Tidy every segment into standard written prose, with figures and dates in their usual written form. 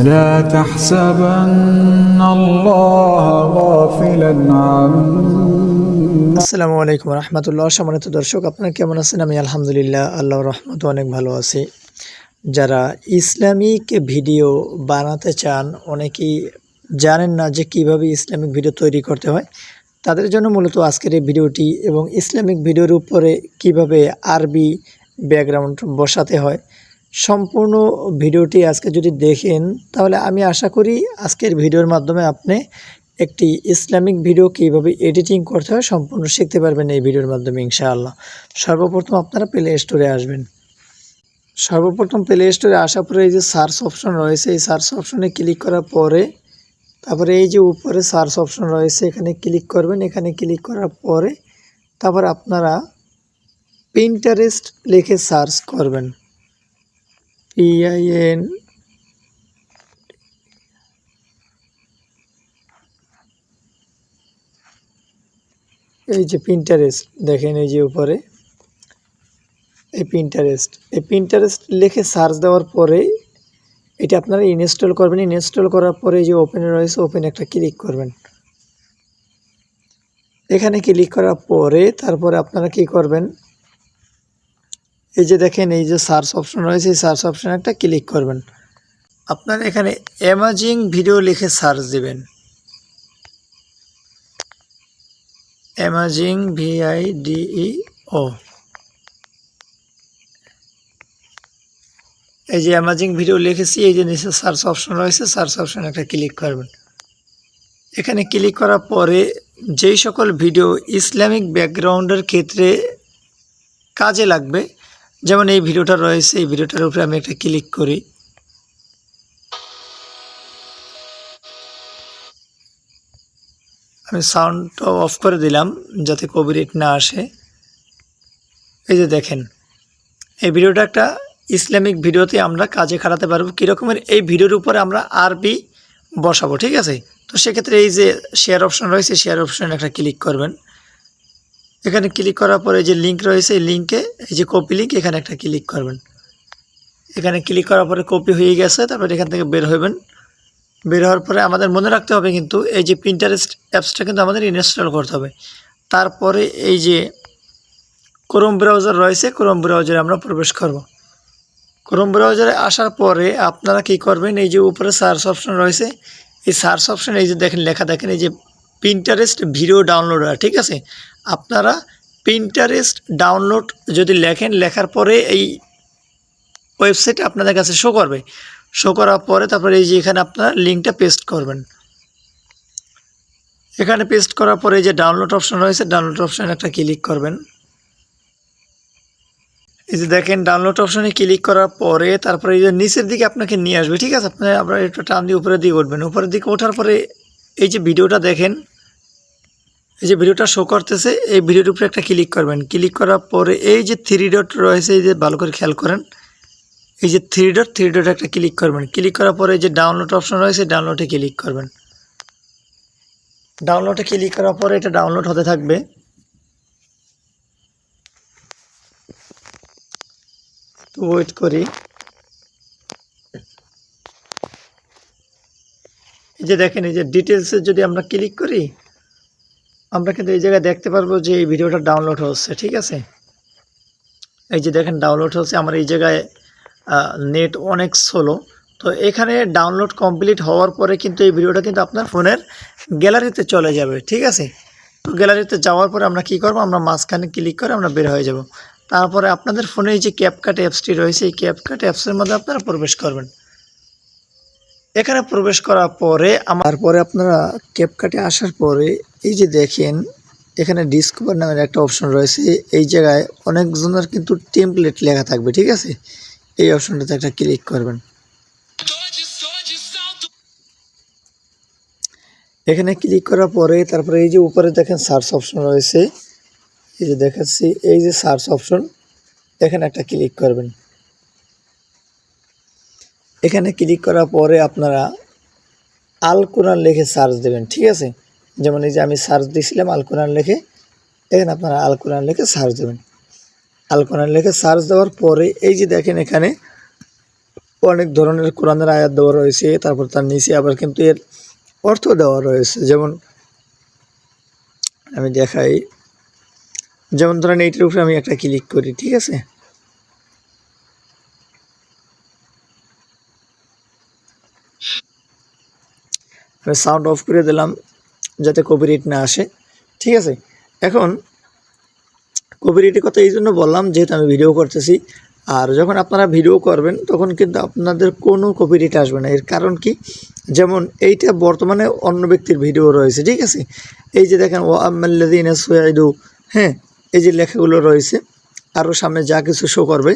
ولا تحسبن الله غافلا عما আসসালামু আলাইকুম রহমতুল্লাহ। সম্মানিত দর্শক, আপনারা কেমন আছেন? আমি আলহামদুলিল্লাহ, আল্লাহর রহমতে অনেক ভালো আছি। যারা ইসলামিক ভিডিও বানাতে চান, অনেকেই জানেন না যে কিভাবে ইসলামিক ভিডিও তৈরি করতে হয়, তাদের জন্য মূলত আজকের এই ভিডিওটি। এবং ইসলামিক ভিডিওর উপরে কিভাবে আরবি ব্যাকগ্রাউন্ড বসাতে হয়, সম্পূর্ণ ভিডিওটি আজকে যদি দেখেন, তাহলে আমি আশা করি আজকের ভিডিওর মাধ্যমে আপনি একটি ইসলামিক ভিডিও কীভাবে এডিটিং করতে হয় সম্পূর্ণ শিখতে পারবেন এই ভিডিওর মাধ্যমে ইনশাআল্লাহ। সর্বপ্রথম আপনারা প্লে স্টোরে আসবেন। সর্বপ্রথম প্লে স্টোরে আসার পরে এই যে সার্চ অপশন রয়েছে, এই সার্চ অপশনে ক্লিক করার পরে তারপরে এই যে উপরে সার্চ অপশন রয়েছে, এখানে ক্লিক করবেন। এখানে ক্লিক করার পরে তারপর আপনারা পিন্টারেস্ট লিখে সার্চ করবেন। PIN এই যে পিন্টারেস্ট দেখেন, এই যে উপরে এই পিন্টারেস্ট লিখে সার্চ দেওয়ার পরে এটা আপনারা ইনস্টল করবেন। ইনস্টল করার পরে এই যে ওপেনে রয়েছে, ওপেনে একটা ক্লিক করবেন। এখানে ক্লিক করার পরে তারপরে আপনারা কি করবেন, এই যে দেখেন এই যে সার্চ অপশন রয়েছে, এই সার্চ অপশনে একটা ক্লিক করবেন। আপনারা এখানে অ্যামাজিং ভিডিও লিখে সার্চ দিবেন। অ্যামাজিং VIDEO, এই যে অ্যামাজিং ভিডিও লিখেছি, এই যে নিচে সার্চ অপশন রয়েছে, সার্চ অপশনে একটা ক্লিক করবেন। এখানে ক্লিক করার পরে যেই সকল ভিডিও ইসলামিক ব্যাকগ্রাউন্ডের ক্ষেত্রে কাজে লাগবে, যেমন এই ভিডিওটা রয়েছে, এই ভিডিওটার উপরে আমি একটা ক্লিক করি। আমি সাউন্ডটা অফ করে দিলাম যাতে কপিরাইট না আসে। এই যে দেখেন, এই ভিডিওটা একটা ইসলামিক ভিডিওতে আমরা কাজে খাটাতে পারবো। কীরকমের, এই ভিডিওর উপরে আমরা আরবি বসাবো, ঠিক আছে? তো সেক্ষেত্রে এই যে শেয়ার অপশন রয়েছে, শেয়ার অপশনে একটা ক্লিক করবেন। এখানে ক্লিক করার পরে যে লিঙ্ক রয়েছে, এই লিঙ্কে এই যে কপি লিঙ্ক, এখানে একটা ক্লিক করবেন। এখানে ক্লিক করার পরে কপি হয়ে গেছে, তারপরে এখান থেকে বের হবেন। বের হওয়ার পরে আমাদের মনে রাখতে হবে কিন্তু এই যে পিন্টারেস্ট অ্যাপসটা কিন্তু আমাদের ইনস্টল করতে হবে। তারপরে এই যে ক্রোম ব্রাউজার রয়েছে, ক্রোম ব্রাউজারে আমরা প্রবেশ করব। ক্রোম ব্রাউজারে আসার পরে আপনারা কি করবেন, এই যে উপরে সার্চ অপশন রয়েছে, এই সার্চ অপশনে এই যে দেখেন লেখা, দেখেন এই যে পিন্টারেস্ট ভিডিও ডাউনলোডার, ঠিক আছে? আপনারা পিন্টারেস্ট ডাউনলোড যদি লেখেন, লেখার পরে এই ওয়েবসাইট আপনাদের কাছে শো করবে। শো করার পরে তারপরে এই যে এখানে আপনারা লিঙ্কটা পেস্ট করবেন। এখানে পেস্ট করার পরে এই যে ডাউনলোড অপশন রয়েছে, ডাউনলোড অপশনে একটা ক্লিক করবেন। এই যে দেখেন ডাউনলোড অপশনে ক্লিক করার পরে তারপরে এই যে নিচের দিকে আপনাকে নিয়ে আসবে, ঠিক আছে? আপনারা একটু টান দিয়ে উপরের দিকে উঠবেন। উপরের দিকে ওঠার পরে এই যে ভিডিওটা দেখেন, এই যে ভিডিওটা শো করতেছে, এই ভিডিওর উপরে একটা ক্লিক করবেন। ক্লিক করার পরে এই যে 3 ডট রয়েছে, এই যে ভালো করে খেয়াল করেন, এই যে 3 ডট একটা ক্লিক করবেন। ক্লিক করার পরে এই যে ডাউনলোড অপশন রয়েছে, ডাউনলোডে ক্লিক করবেন। ডাউনলোডে ক্লিক করার পরে এটা ডাউনলোড হতে থাকবে। তো ওয়েট করি। এই যে দেখেন, এই যে ডিটেলসে যদি আমরা ক্লিক করি, আমরা কিন্তু এই জায়গায় দেখতে পারবো যে এই ভিডিওটা ডাউনলোড হচ্ছে, ঠিক আছে? এই যে দেখেন ডাউনলোড হচ্ছে। আমার এই জায়গায় নেট অনেক স্লো। তো এখানে ডাউনলোড কমপ্লিট হওয়ার পরে কিন্তু এই ভিডিওটা কিন্তু আপনার ফোনের গ্যালারিতে চলে যাবে, ঠিক আছে? তো গ্যালারিতে যাওয়ার পরে আমরা কি করব, আমরা মাঝখানে ক্লিক করে আমরা বের হয়ে যাব। তারপরে আপনাদের ফোনে এই যে ক্যাপকাট অ্যাপসটি রয়েছে, এই ক্যাপকাট অ্যাপসের মধ্যে আপনারা প্রবেশ করবেন। এখানে প্রবেশ করার পরে তারপরে আপনারা ক্যাপকাটে আসার পরে এই যে দেখেন এখানে ডিসকভার নামের একটা অপশন রয়েছে। এই জায়গায় অনেকজনের কিন্তু টেমপ্লেট লেখা থাকবে, ঠিক আছে? এই অপশনটাতে একটা ক্লিক করবেন। এখানে ক্লিক করার পরে তারপরে এই যে উপরে দেখেন সার্চ অপশন রয়েছে, এই যে দেখাচ্ছি, এই যে সার্চ অপশন, এখানে একটা ক্লিক করবেন। এখানে ক্লিক করার পরে আপনারা আল কোরআন লিখে সার্চ দেবেন, ঠিক আছে? যেমন এই যে আমি সার্চ দিয়েছিলাম আল কোরআন লিখে, এখানে আপনারা আল কোরআন লিখে সার্চ দেবেন। আল কোরআন লিখে সার্চ দেওয়ার পরে এই যে দেখেন এখানে অনেক ধরনের কোরআনের আয়াত দেওয়া রয়েছে, তারপর তার নিচে আবার কিন্তু এর অর্থ দেওয়া রয়েছে। যেমন আমি দেখাই, যেমন ধরেন এইটার উপরে আমি একটা ক্লিক করি, ঠিক আছে। আমি সাউন্ড অফ করে দিলাম যাতে কপিরাইট না আসে, ঠিক আছে। এখন কপিরাইটের কথা এই জন্য বললাম যেহেতু আমি ভিডিও করতেছি, আর যখন আপনারা ভিডিও করবেন তখন কিন্তু আপনাদের কোনো কপিরাইট আসবে না। এর কারণ কি, যেমন এইটা বর্তমানে অন্য ব্যক্তির ভিডিও রয়েছে, ঠিক আছে। এই যে দেখেন ওয়া আম্মাল্লাযীনা সুইদু, হ্যাঁ, এই যে লেখাগুলো রয়েছে, আরও সামনে যা কিছু শো করবে।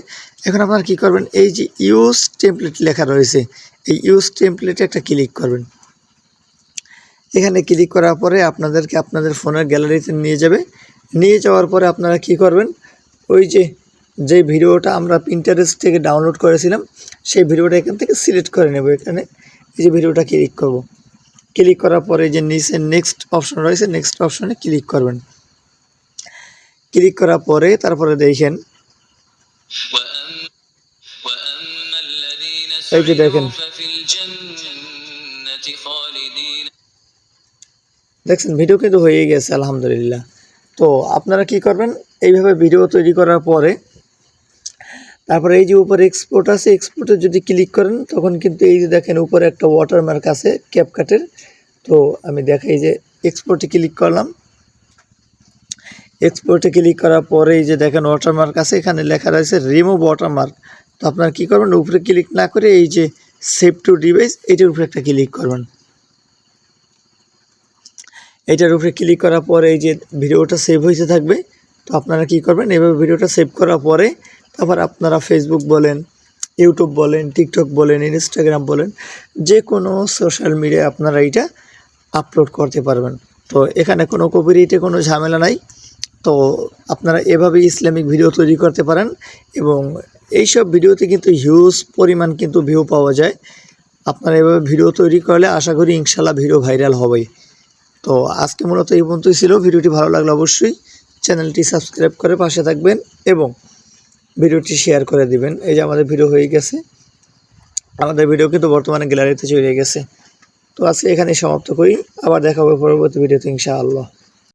এখন আপনারা কী করবেন, এই যে ইউজ টেমপ্লেট লেখা রয়েছে, এই ইউজ টেমপ্লেটে একটা ক্লিক করবেন। এখানে ক্লিক করার পরে আপনাদেরকে আপনাদের ফোনের গ্যালারিতে নিয়ে যাবে। নিয়ে যাওয়ার পরে আপনারা কি করবেন, ওই যে ভিডিওটা আমরা পিন্টারেস্ট থেকে ডাউনলোড করেছিলাম সেই ভিডিওটা এখান থেকে সিলেক্ট করে নেব। এখানে এই যে ভিডিওটা ক্লিক করব, ক্লিক করার পরে যে নিচে নেক্সট অপশন রয়েছে, নেক্সট অপশনে ক্লিক করবেন। ক্লিক করার পরে তারপরে দেখেন, এই যে দেখেন, দেখছেন ভিডিও কিন্তু হয়ে গেছে আলহামদুলিল্লাহ। তো আপনারা কি করবেন, এইভাবে ভিডিও তৈরি করার পরে তারপরে এই যে উপরে এক্সপোর্ট আছে, এক্সপোর্টে যদি ক্লিক করেন তখন কিন্তু এই যে দেখেন উপরে একটা ওয়াটারমার্ক আছে ক্যাপকাটের। তো আমি দেখাই যে এক্সপোর্টে ক্লিক করলাম, এক্সপোর্টে ক্লিক করার পরে এই যে দেখেন ওয়াটারমার্ক আছে, এখানে লেখা রয়েছে রিমুভ ওয়াটারমার্ক। তো আপনারা কী করবেন, উপরে ক্লিক না করে এই যে সেভ টু ডিভাইস এটার উপরে একটা ক্লিক করবেন। এটার উপরে ক্লিক করার পরে এই যে ভিডিওটা সেভ হয়েছে থাকবে। তো আপনারা কি করবেন, এভাবে ভিডিওটা সেভ করার পরে তারপর আপনারা ফেসবুক বলেন, ইউটিউব বলেন, টিকটক বলেন, ইনস্টাগ্রাম বলেন, যে কোনো সোশ্যাল মিডিয়ায় আপনারা এইটা আপলোড করতে পারবেন। তো এখানে কোনো কপিরাইটে কোনো ঝামেলা নাই। তো আপনারা এভাবে ইসলামিক ভিডিও তৈরি করতে পারেন এবং এইসব ভিডিওতে কিন্তু হিউজ পরিমাণ কিন্তু ভিউ পাওয়া যায়। আপনারা এভাবে ভিডিও তৈরি করলে আশা করি ইনশাল্লাহ ভিডিও ভাইরাল হবেই। তো আজকে মূলত এই পর্যন্তই ছিল। ভিডিওটি ভালো লাগলে অবশ্যই চ্যানেলটি সাবস্ক্রাইব করে পাশে থাকবেন এবং ভিডিওটি শেয়ার করে দিবেন। এই যে আমাদের ভিডিও হয়ে গেছে, আমাদের ভিডিও কিন্তু বর্তমানে গ্যালারিতে চলে গেছে। তো আজকে এখানে সমাপ্ত করি, আবার দেখা হবে পরবর্তী ভিডিওতে ইনশাআল্লাহ।